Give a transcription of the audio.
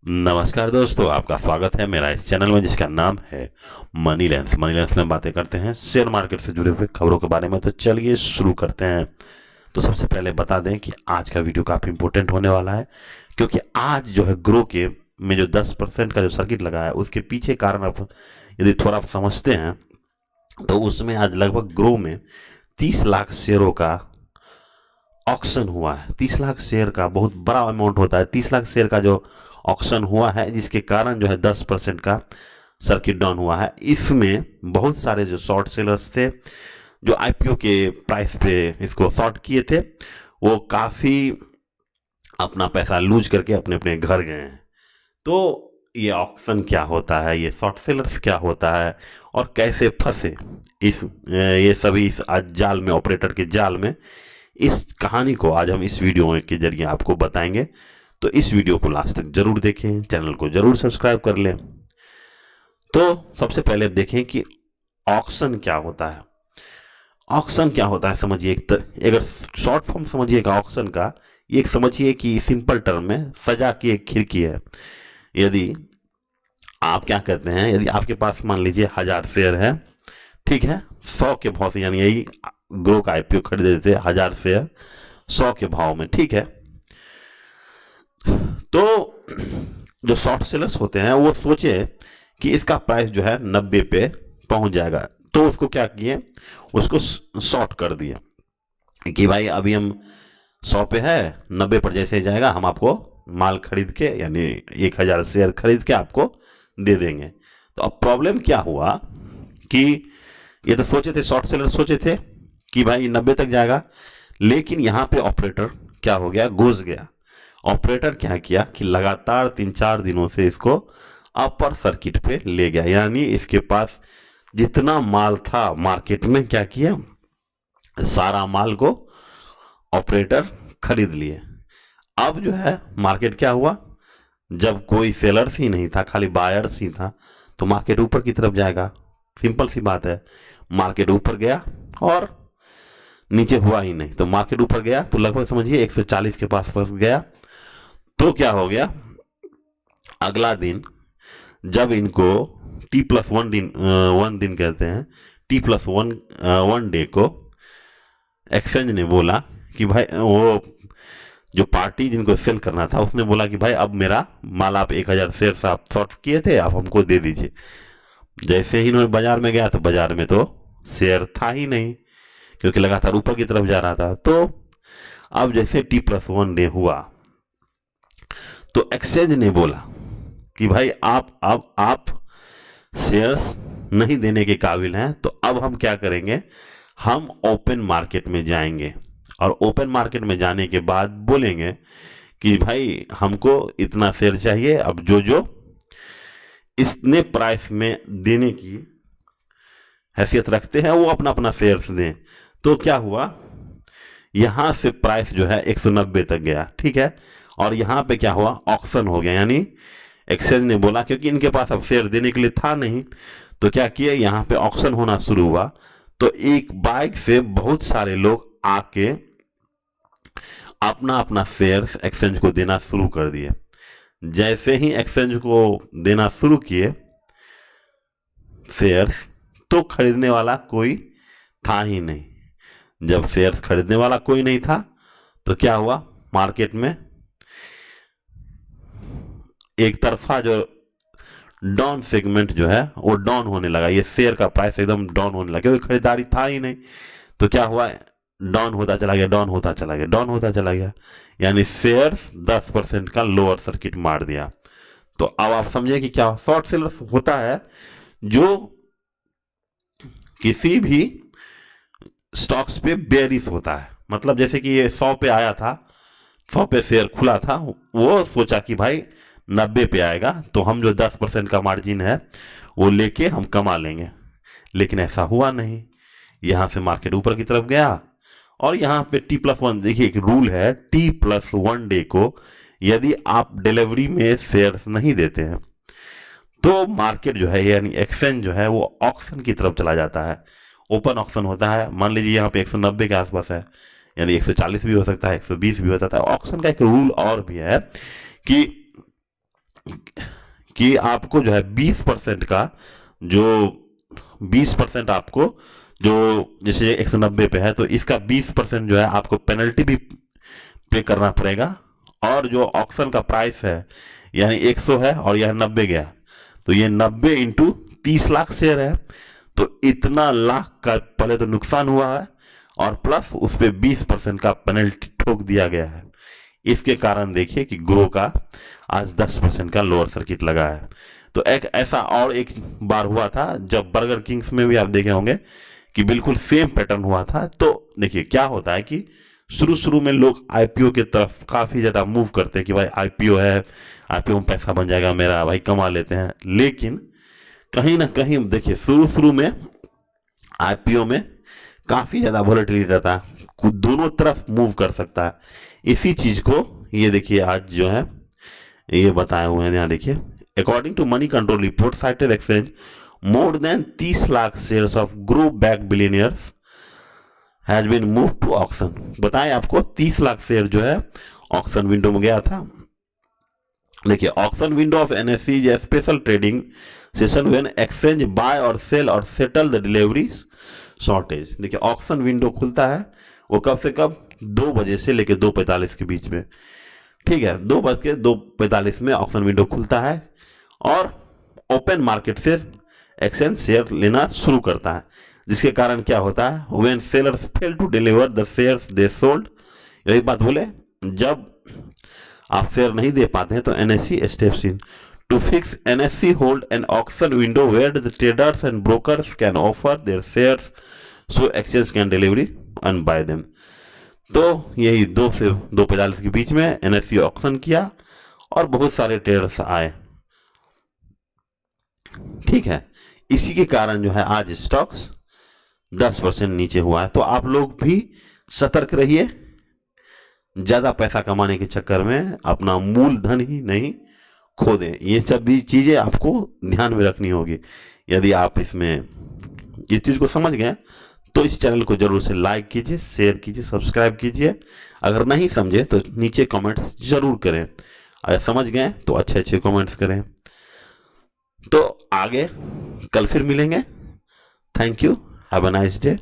नमस्कार दोस्तों, आपका स्वागत है मेरा इस चैनल में जिसका नाम है मनी लेंस। मनी लेंस में बातें करते हैं शेयर मार्केट से जुड़े हुए खबरों के बारे में। तो चलिए शुरू करते हैं। तो सबसे पहले बता दें कि आज का वीडियो काफ़ी इंपॉर्टेंट होने वाला है, क्योंकि आज जो है ग्रो के में जो 10% का जो सर्किट लगा है उसके पीछे कारण आप यदि थोड़ा आप समझते हैं तो उसमें आज लगभग ग्रो में 30 लाख शेयरों का ऑक्शन हुआ है। 30 लाख शेयर का बहुत बड़ा अमाउंट होता है। 30 लाख शेयर का जो ऑक्शन हुआ है जिसके कारण जो है 10% का सर्किट डाउन हुआ है। इसमें बहुत सारे जो शॉर्ट सेलर्स थे जो आईपीओ के प्राइस पे इसको शॉर्ट किए थे, वो काफ़ी अपना पैसा लूज करके अपने अपने घर गए हैं। तो ये ऑक्शन क्या होता है, ये शॉर्ट सेलर्स क्या होता है और कैसे फंसे ये सभी इस आज जाल में, ऑपरेटर के जाल में, इस कहानी को आज हम इस वीडियो के जरिए आपको बताएंगे। तो इस वीडियो को लास्ट तक जरूर देखें, चैनल को जरूर सब्सक्राइब कर लें। तो सबसे पहले देखें कि ऑक्शन क्या होता है। ऑक्शन क्या होता है समझिए। अगर शॉर्ट फॉर्म समझिएगा ऑक्शन का, एक समझिए कि सिंपल टर्म में सजा की एक खिड़की है। यदि आप क्या कहते हैं, यदि आपके पास मान लीजिए 1000 शेयर है, ठीक है, 100 के भाव से, यानी यही ग्रो का आईपीओ खरीदे थे 1000 शेयर 100 के भाव में, ठीक है। तो जो शॉर्ट सेलर्स होते हैं वो सोचे कि इसका प्राइस जो है 90 पे पहुंच जाएगा, तो उसको क्या किए, उसको शॉर्ट कर दिए कि भाई अभी हम 100 पे है, 90 पर जैसे जाएगा हम आपको माल खरीद के, यानी 1000 शेयर खरीद के आपको दे देंगे। तो अब प्रॉब्लम क्या हुआ कि ये तो सोचे थे, शॉर्ट सेलर सोचे थे कि भाई 90 तक जाएगा, लेकिन यहाँ पे ऑपरेटर क्या हो गया, घुस गया। ऑपरेटर क्या किया कि लगातार 3-4 दिनों से इसको अपर सर्किट पे ले गया, यानी इसके पास जितना माल था मार्केट में, क्या किया, सारा माल को ऑपरेटर खरीद लिए। अब जो है मार्केट क्या हुआ, जब कोई सेलर्स ही नहीं था, खाली बायर्स ही था, तो मार्केट ऊपर की तरफ जाएगा। सिंपल सी बात है। मार्केट ऊपर गया और नीचे हुआ ही नहीं, तो मार्केट ऊपर गया तो लगभग समझिए 140 के पास गया। तो क्या हो गया, अगला दिन जब इनको वन दिन कहते हैं, +1 डे को एक्सचेंज ने बोला कि भाई, वो जो पार्टी जिनको सेल करना था उसने बोला कि भाई अब मेरा माल आप 1000 शेयर से आप शॉर्ट किए थे, आप हमको दे दीजिए। जैसे ही इन्होंने बाजार में गया तो बाजार में तो शेयर था ही नहीं, क्योंकि लगातार ऊपर की तरफ जा रहा था। तो अब जैसे T+1 डे हुआ तो एक्सचेंज ने बोला कि भाई आप शेयर्स नहीं देने के काबिल हैं, तो अब हम क्या करेंगे, हम ओपन मार्केट में जाएंगे और ओपन मार्केट में जाने के बाद बोलेंगे कि भाई हमको इतना शेयर चाहिए। अब जो जो इतने प्राइस में देने की हैसियत रखते हैं वो अपना अपना शेयर्स दें। तो क्या हुआ, यहाँ से प्राइस जो है 190 तक गया, ठीक है, और यहाँ पे क्या हुआ, ऑक्शन हो गया। यानी एक्सचेंज ने बोला, क्योंकि इनके पास अब शेयर देने के लिए था नहीं, तो क्या किया, यहाँ पे ऑक्शन होना शुरू हुआ। तो एक बाइक से बहुत सारे लोग आके अपना अपना शेयर्स एक्सचेंज को देना शुरू कर दिए। जैसे ही एक्सचेंज को देना शुरू किए शेयर्स, तो खरीदने वाला कोई था ही नहीं। जब शेयर्स खरीदने वाला कोई नहीं था तो क्या हुआ, मार्केट में एक तरफा जो डाउन सेगमेंट जो है वो डाउन होने लगा। ये शेयर का प्राइस एकदम डाउन होने लगा, क्योंकि खरीदारी था ही नहीं। तो क्या हुआ, डाउन होता चला गया, डाउन होता चला गया, डाउन होता चला गया, यानी शेयर्स 10% का लोअर सर्किट मार दिया। तो अब आप समझिए कि क्या शॉर्ट सेलर्स होता है जो किसी भी स्टॉक्स पे बेरिश होता है। मतलब जैसे कि ये 100 पे आया था, 100 पे शेयर खुला था, वो सोचा कि भाई 90 पे आएगा तो हम जो 10% का मार्जिन है वो लेके हम कमा लेंगे, लेकिन ऐसा हुआ नहीं। यहाँ से मार्केट ऊपर की तरफ गया और यहाँ पे T+1, देखिए एक रूल है, T+1 डे को यदि आप डिलीवरी में शेयर्स नहीं देते हैं तो मार्केट जो है, यानी एक्सचेंज जो है, वो ऑक्शन की तरफ चला जाता है। ओपन ऑक्शन होता है, मान लीजिए यहाँ पे 190 के आसपास है, यानी 140 भी हो सकता है, 120 भी हो सकता है। ऑक्शन का एक रूल और भी है कि कि आपको जो है 20% का जो 20% आपको जो जैसे 190 पे है तो इसका 20% जो है आपको पेनल्टी भी पे करना पड़ेगा। और जो ऑक्शन का प्राइस है यानी 100 है और यह 90 गया, तो ये 90 इंटू 30 लाख शेयर है, तो इतना लाख का पहले तो नुकसान हुआ है और प्लस उस पर 20% का पेनल्टी ठोक दिया गया है। इसके कारण देखिए कि ग्रो का आज 10% का लोअर सर्किट लगा है। तो एक ऐसा और एक बार हुआ था जब बर्गर किंग्स में भी आप देखे होंगे कि बिल्कुल सेम पैटर्न हुआ था। तो देखिए क्या होता है कि शुरू में लोग आईपीओ की तरफ काफ़ी ज़्यादा मूव करते हैं कि भाई आईपीओ है, आईपीओ में पैसा बन जाएगा मेरा, भाई कमा लेते हैं। लेकिन कहीं ना कहीं देखिए शुरू में आईपीओ में काफ़ी ज़्यादा वॉलेटिलिटी रहता है, दोनों तरफ मूव कर सकता है। इसी चीज़ को ये देखिए आज जो है ये बताए हुए हैं, यहाँ देखिए according to Moneycontrol report cited exchange more than 30 lakh shares of grow back billionaires has been move to auction. बताएं आपको 30 लाख शेयर जो है ऑक्शन विंडो में गया था। देखिए auction window of NSC is special trading session when exchange bye और cell और सेटल द डिलीवरी शॉर्टेज। देखिए ऑक्शन विंडो खुलता है वो कब से कब 2 बजे से लेकर 2:45 के बीच में, ठीक है, 2:45 में ऑक्शन विंडो खुलता है और ओपन मार्केट से एक्सचेंज शेयर लेना शुरू करता है, जिसके कारण क्या होता है when sellers fail to deliver the shares they sold. यही बात बोले, जब आप शेयर नहीं दे पाते हैं तो NSC steps in to fix NSC hold an auction window where the traders and brokers can offer their shares so exchange can delivery and buy them. तो यही 2 से 2:45 के बीच में एनएससी ऑक्शन किया और बहुत सारे ट्रेडर्स आए, ठीक है। इसी के कारण जो है आज स्टॉक्स 10% नीचे हुआ है। तो आप लोग भी सतर्क रहिए, ज़्यादा पैसा कमाने के चक्कर में अपना मूलधन ही नहीं खो दें। ये सब भी चीज़ें आपको ध्यान में रखनी होगी। यदि आप इसमें इस चीज़ को समझ गए तो इस चैनल को जरूर से लाइक कीजिए, शेयर कीजिए, सब्सक्राइब कीजिए। अगर नहीं समझे तो नीचे कमेंट्स जरूर करें, अगर समझ गए तो अच्छे कमेंट्स करें। तो आगे कल फिर मिलेंगे। Thank you, have a nice day.